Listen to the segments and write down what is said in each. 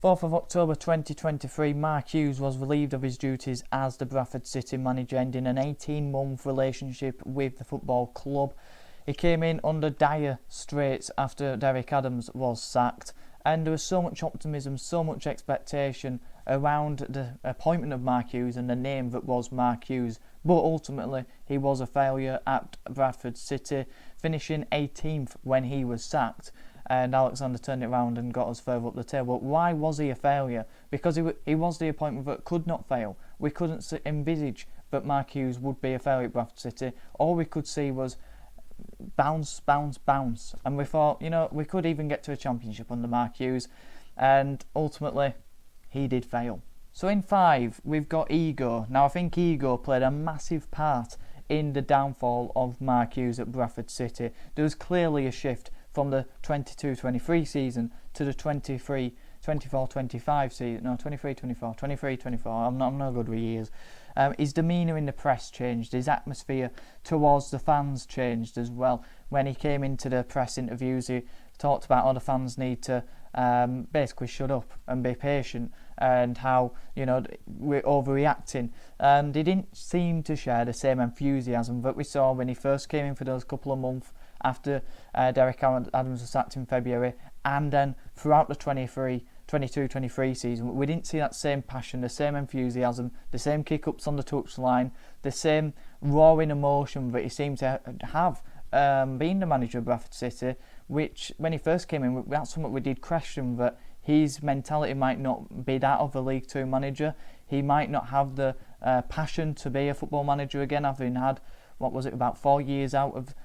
4th of October 2023, Mark Hughes was relieved of his duties as the Bradford City manager, ending an 18-month relationship with the football club. He came in under dire straits after Derek Adams was sacked, and there was so much optimism, so much expectation around the appointment of Mark Hughes and the name that was Mark Hughes. But ultimately, he was a failure at Bradford City, finishing 18th when he was sacked. And Alexander turned it around and got us further up the table. Why was he a failure? Because he was the appointment that could not fail. We couldn't envisage that Mark Hughes would be a failure at Bradford City. All we could see was bounce. And we thought, we could even get to a championship under Mark Hughes. And ultimately, he did fail. So in 5, we've got ego. Now, I think ego played a massive part in the downfall of Mark Hughes at Bradford City. There was clearly a shift from the 22-23 season to the 24-25 season. No, 23-24. I'm not good with years. His demeanour in the press changed. His atmosphere towards the fans changed as well. When he came into the press interviews, he talked about how the fans need to basically shut up and be patient, and how we're overreacting. And he didn't seem to share the same enthusiasm that we saw when he first came in for those couple of months after Derek Adams was sacked in February, and then throughout the 22-23 season. We didn't see that same passion, the same enthusiasm, the same kick-ups on the touchline, the same roaring emotion that he seemed to have being the manager of Bradford City, which when he first came in, that's something we did question, that his mentality might not be that of a League Two manager. He might not have the passion to be a football manager again, having had, about 4 years out of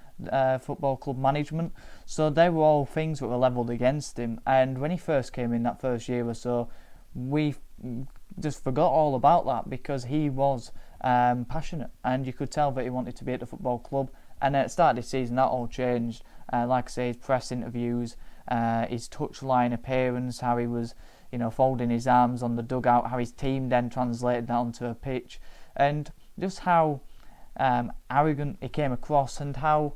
football club management. So they were all things that were levelled against him, and when he first came in that first year or so, we just forgot all about that, because he was passionate, and you could tell that he wanted to be at the football club. And at the start of the season, that all changed. Like I say, his press interviews, his touchline appearance, how he was folding his arms on the dugout, how his team then translated that onto a pitch, and just how arrogant he came across, and how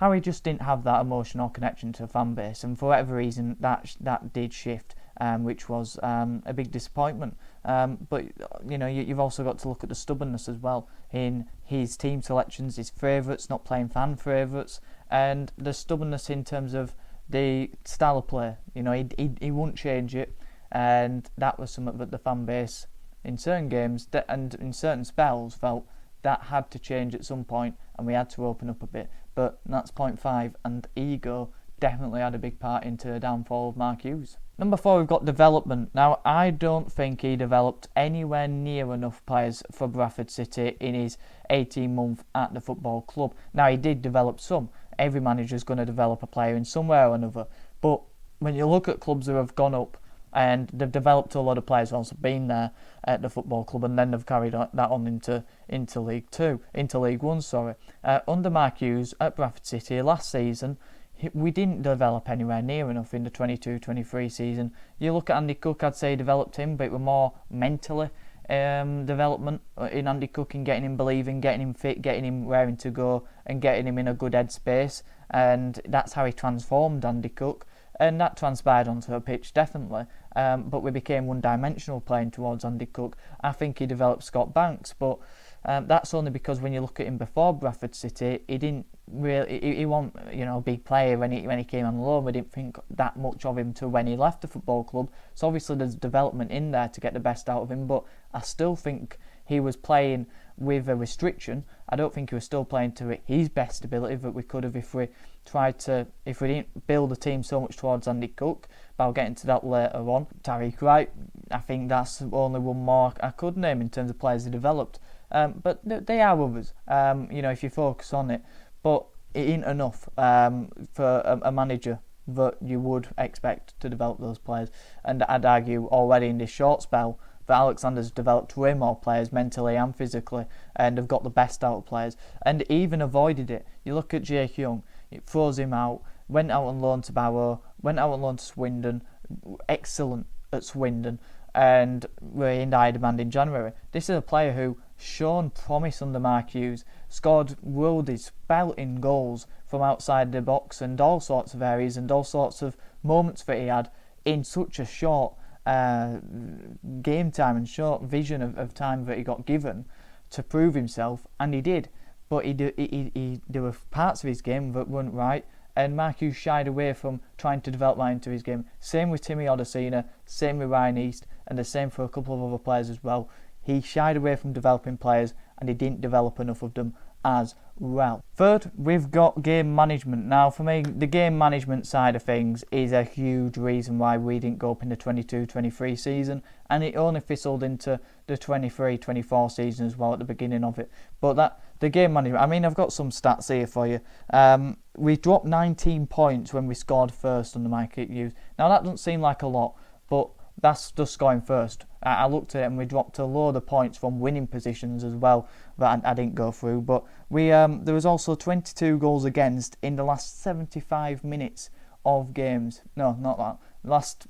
he just didn't have that emotional connection to the fan base. And for whatever reason, that did shift, which was a big disappointment. But you've also got to look at the stubbornness as well in his team selections, his favourites, not playing fan favourites, and the stubbornness in terms of the style of play. He wouldn't change it, and that was something that the fan base in certain games and in certain spells felt that had to change at some point, and we had to open up a bit. But that's point 5, and ego definitely had a big part into the downfall of Mark Hughes. Number 4, we've got development. Now, I don't think he developed anywhere near enough players for Bradford City in his 18-month at the football club. Now, he did develop some. Every manager is going to develop a player in some way or another. But when you look at clubs that have gone up and they've developed a lot of players once they've been there at the football club, and then they've carried that on into League One. Under Mark Hughes at Bradford City last season, we didn't develop anywhere near enough in the 22-23 season. You look at Andy Cook, I'd say he developed him, but it was more mentally development in Andy Cook, in getting him believing, getting him fit, getting him raring to go, and getting him in a good headspace. And that's how he transformed Andy Cook, and that transpired onto a pitch, definitely. But we became one-dimensional playing towards Andy Cook. I think he developed Scott Banks, but that's only because when you look at him before Bradford City, he didn't really. He wasn't, a big player when he came on loan. We didn't think that much of him to when he left the football club. So obviously there's development in there to get the best out of him. But I still think he was playing with a restriction. I don't think he was still playing to his best ability that we could have if we didn't build the team so much towards Andy Cook. But I'll get into that later on. Tariq Wright, I think that's only one more I could name in terms of players he developed. But they are others, if you focus on it. But it ain't enough for a manager that you would expect to develop those players. And I'd argue already in this short spell that Alexander's developed way more players mentally and physically, and have got the best out of players, and even avoided it. You look at Jake Young, it throws him out, went out on loan to Barrow, went out on loan to Swindon, excellent at Swindon, and we're in high demand in January. This is a player who shown promise under Mark Hughes, scored worldies, belting goals from outside the box, and all sorts of areas and all sorts of moments that he had in such a short game time and short vision of time that he got given to prove himself, and he did. But there were parts of his game that weren't right, and Mark Hughes shied away from trying to develop that into his game. Same with Timmy Odesina, same with Ryan East, and the same for a couple of other players as well. He shied away from developing players, and he didn't develop enough of them as well. Third, we've got game management. Now, for me, the game management side of things is a huge reason why we didn't go up in the 22-23 season, and it only fizzled into the 23-24 season as well at the beginning of it. But the game management, I mean, I've got some stats here for you. We dropped 19 points when we scored first under Mike Hughes. Now, that doesn't seem like a lot, but that's just scoring first. I looked at it and we dropped a load of points from winning positions as well that I didn't go through. But there was also 22 goals against in the last 75 minutes of games. No, not that.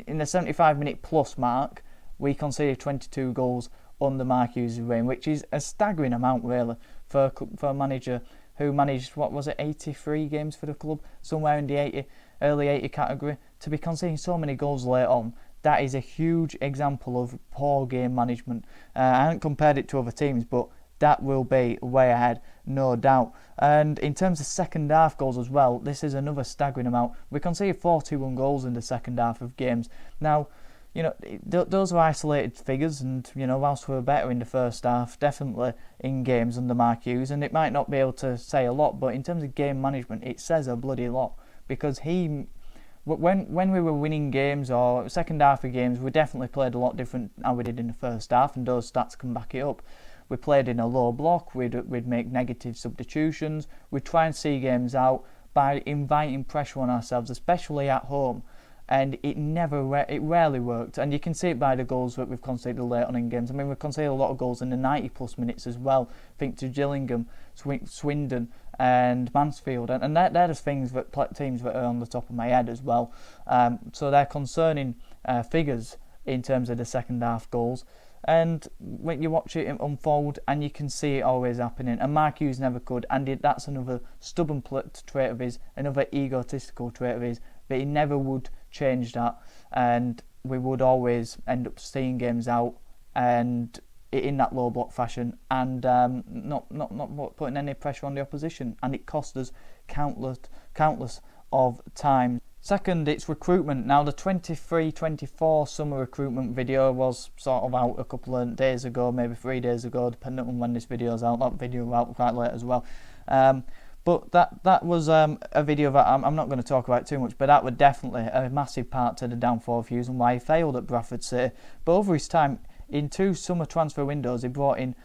In the 75 minute plus mark, we conceded 22 goals under Mark Hughes' reign, which is a staggering amount really for a manager who managed, 83 games for the club, somewhere in the early 80 category, to be conceding so many goals late on. That is a huge example of poor game management. I haven't compared it to other teams, but that will be way ahead, no doubt. And in terms of second half goals as well, this is another staggering amount. We conceded 41 goals in the second half of games. Now, those are isolated figures, and whilst we were better in the first half, definitely in games under Mark Hughes, and it might not be able to say a lot, but in terms of game management, it says a bloody lot, because when we were winning games or second half of games, we definitely played a lot different how we did in the first half, and those stats can back it up. We played in a low block, we'd make negative substitutions, we'd try and see games out by inviting pressure on ourselves, especially at home. And it rarely worked, and you can see it by the goals that we've conceded late on in games. I mean, we've conceded a lot of goals in the 90 plus minutes as well. Think to Gillingham, Swindon and Mansfield, and they're just things that teams that are on the top of my head as well. So they're concerning figures in terms of the second half goals. And when you watch it unfold, and you can see it always happening, and Mark Hughes never could, and that's another stubborn trait of his, another egotistical trait of his, but he never would change that, and we would always end up seeing games out and in that low block fashion, and not putting any pressure on the opposition, and it cost us countless of times. Second, it's recruitment. Now, the 23-24 summer recruitment video was sort of out a couple of days ago, maybe 3 days ago, depending on when this video's out. That video was out quite late as well. But that was a video that I'm not going to talk about too much, but that was definitely a massive part to the downfall of Hughes and why he failed at Bradford City. But over his time, in 2 summer transfer windows, he brought in,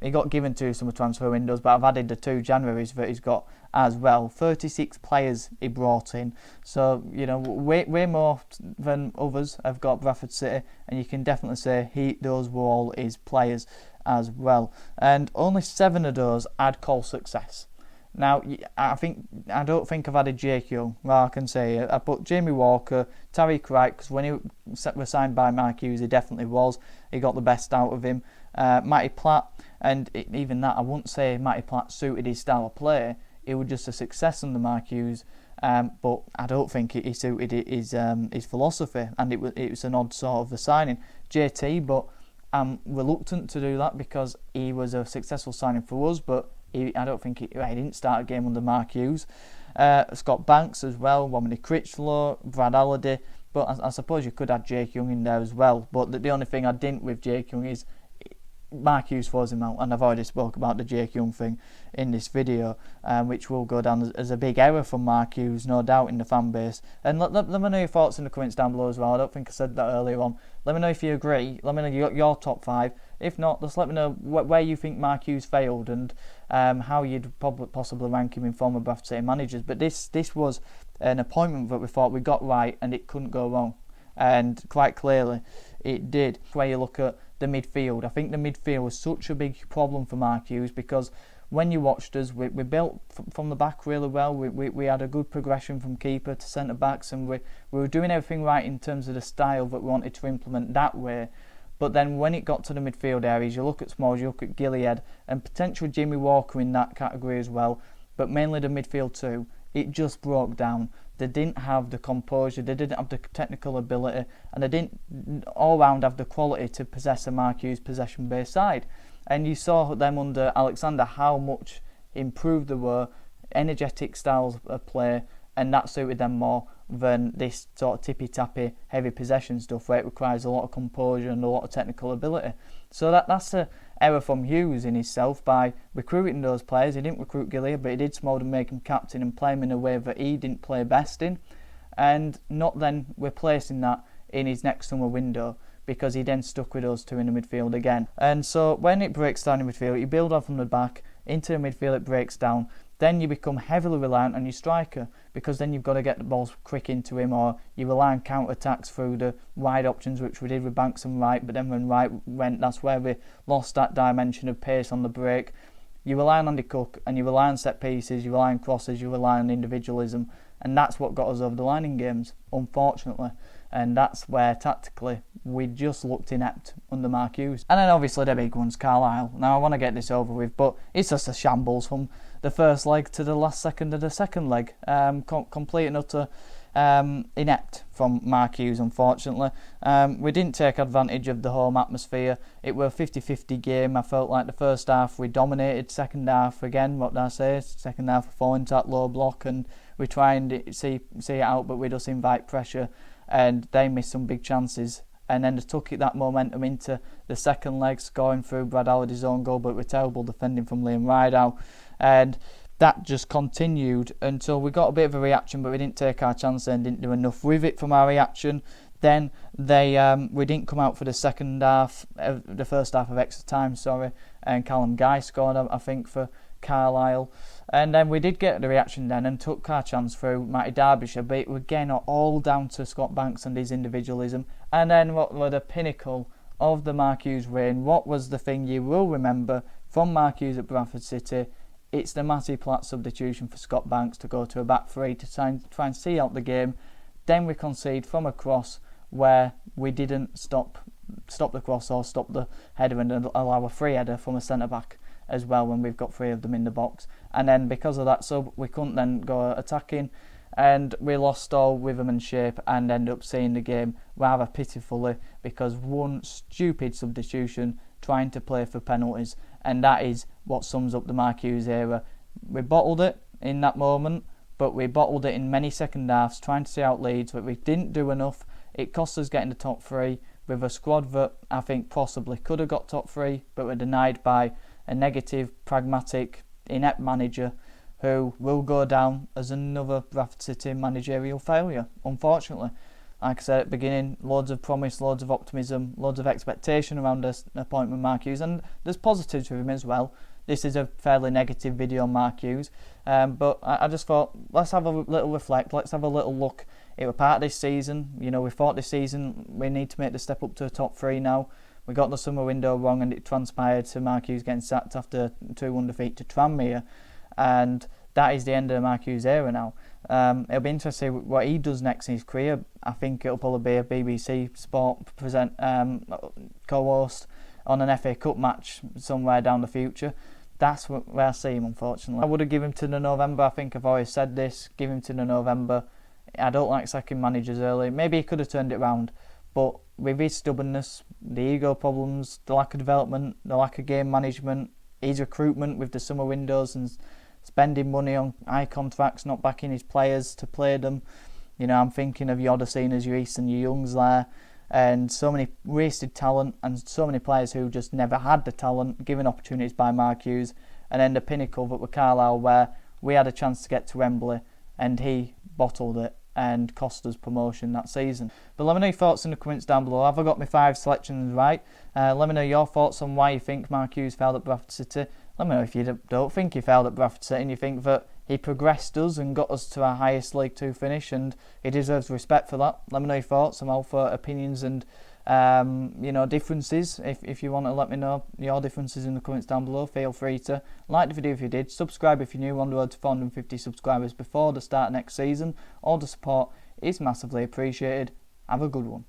he got given 2 summer transfer windows, but I've added the 2 Januaries that he's got as well. 36 players he brought in. So, way more than others have got Bradford City, and you can definitely say those were all his players as well, and only 7 of those had call success. Now, I don't think I've added Jake Young. Well, I can say I put Jamie Walker, Tariq Wright, because when he was signed by Mark Hughes, he definitely was. He got the best out of him. Matty Platt, and even that, I wouldn't say Matty Platt suited his style of play. It was just a success under Mark Hughes, but I don't think he suited his philosophy, and it was an odd sort of a signing. JT, but I'm reluctant to do that because he was a successful signing for us, but I don't think he didn't start a game under Mark Hughes. Scott Banks as well, Womany Critchlow, Brad Halliday, but I suppose you could add Jake Young in there as well. But the only thing I didn't with Jake Young is Mark Hughes throws him out, and I've already spoke about the Jake Young thing in this video, which will go down as a big error from Mark Hughes, no doubt, in the fan base. And let me know your thoughts in the comments down below as well. I don't think I said that earlier on. Let me know if you agree. Let me know your top 5. If not, just let me know where you think Mark Hughes failed, and how you'd possibly rank him in former Bradford City managers. But this was an appointment that we thought we got right, and it couldn't go wrong, and quite clearly it did. Where you look at the midfield, I think the midfield was such a big problem for Mark Hughes, because when you watched us, we built from the back really well. We had a good progression from keeper to centre backs, and we were doing everything right in terms of the style that we wanted to implement that way. But then when it got to the midfield areas, you look at Smalls, you look at Gilead, and potentially Jimmy Walker in that category as well, but mainly the midfield too, it just broke down. they didn't have the composure, they didn't have the technical ability, and they didn't all round have the quality to possess a Mark Hughes possession-based side. And you saw them under Alexander how much improved they were, energetic styles of play, and that suited them more than this sort of tippy-tappy heavy possession stuff where it requires a lot of composure and a lot of technical ability. So that's an error from Hughes in himself by recruiting those players. He didn't recruit Gillier, but he did Smolden make him captain and play him in a way that he didn't play best in, and not then replacing that in his next summer window, because he then stuck with us two in the midfield again. And so when it breaks down in midfield, you build on from the back into the midfield, it breaks down. Then you become heavily reliant on your striker, because then you've got to get the balls quick into him, or you rely on counter-attacks through the wide options, which we did with Banks and Wright, but then when Wright went, that's where we lost that dimension of pace on the break. You rely on Andy Cook, and you rely on set pieces, you rely on crosses, you rely on individualism, and that's what got us over the line in games, unfortunately. And that's where tactically we just looked inept under Mark Hughes. And then obviously the big one's Carlisle. Now I want to get this over with, but it's just a shambles from the first leg to the last second of the second leg. Complete and utter inept from Mark Hughes, unfortunately. We didn't take advantage of the home atmosphere. It were a 50-50 game. I felt like the first half we dominated, second half again, what did I say? Second half we fall into that low block and we try and see it out, but we just invite pressure, and they missed some big chances. And then they took that momentum into the second leg, scoring through Brad Halliday's own goal, but with terrible defending from Liam Rideout. And that just continued until we got a bit of a reaction, but we didn't take our chance and didn't do enough with it from our reaction. Then we didn't come out for the second half, the first half of extra time, and Callum Guy scored, I think, for Carlisle. And then we did get the reaction then and took our chance through Matty Derbyshire, but again all down to Scott Banks and his individualism. And then what were the pinnacle of the Mark Hughes reign? What was the thing you will remember from Mark Hughes at Bradford City? It's the Matty Platt substitution for Scott Banks to go to a back three to try and see out the game. Then we concede from a cross where we didn't stop the cross or stop the header and allow a free header from a centre-back as well when we've got three of them in the box. And then because of that sub, we couldn't then go attacking, and we lost all rhythm and shape and ended up seeing the game rather pitifully because one stupid substitution trying to play for penalties, and that is what sums up the Mark Hughes era. We bottled it in that moment, but we bottled it in many second halves trying to see out Leeds, but we didn't do enough. It cost us getting the top three with a squad that I think possibly could have got top three, but were denied by a negative, pragmatic, inept manager who will go down as another Bradford City managerial failure, unfortunately. Like I said at the beginning, loads of promise, loads of optimism, loads of expectation around this appointment Mark Hughes, and there's positives with him as well. This is a fairly negative video on Mark Hughes, but I just thought, let's have a little reflect, let's have a little look. It was part of this season, we thought this season we need to make the step up to a top three now. We got the summer window wrong and it transpired to Mark Hughes getting sacked after 2-1 defeat to Tranmere, and that is the end of the Mark Hughes era now. It'll be interesting to see what he does next in his career. I think it'll probably be a BBC Sport co-host on an FA Cup match somewhere down the future. That's where I see him, unfortunately. I would have given him to the November. I think I've always said this. Give him to the November. I don't like sacking managers early. Maybe he could have turned it around, but with his stubbornness, the ego problems, the lack of development, the lack of game management, his recruitment with the summer windows and spending money on high contracts, not backing his players to play them. I'm thinking of your Odesenas, your East and your Youngs there, and so many wasted talent and so many players who just never had the talent, given opportunities by Mark Hughes. And then the pinnacle that with Carlisle, where we had a chance to get to Wembley and he bottled it and cost us promotion that season. But let me know your thoughts in the comments down below. Have I got my 5 selections right? Let me know your thoughts on why you think Mark Hughes failed at Bradford City. Let me know if you don't think he failed at Bradford City and you think that he progressed us and got us to our highest League 2 finish and he deserves respect for that. Let me know your thoughts. I'm all for opinions and differences. If you want to let me know your differences in the comments down below, feel free to like the video if you did, subscribe if you're new, on the road to 450 subscribers before the start of next season. All the support is massively appreciated. Have a good one.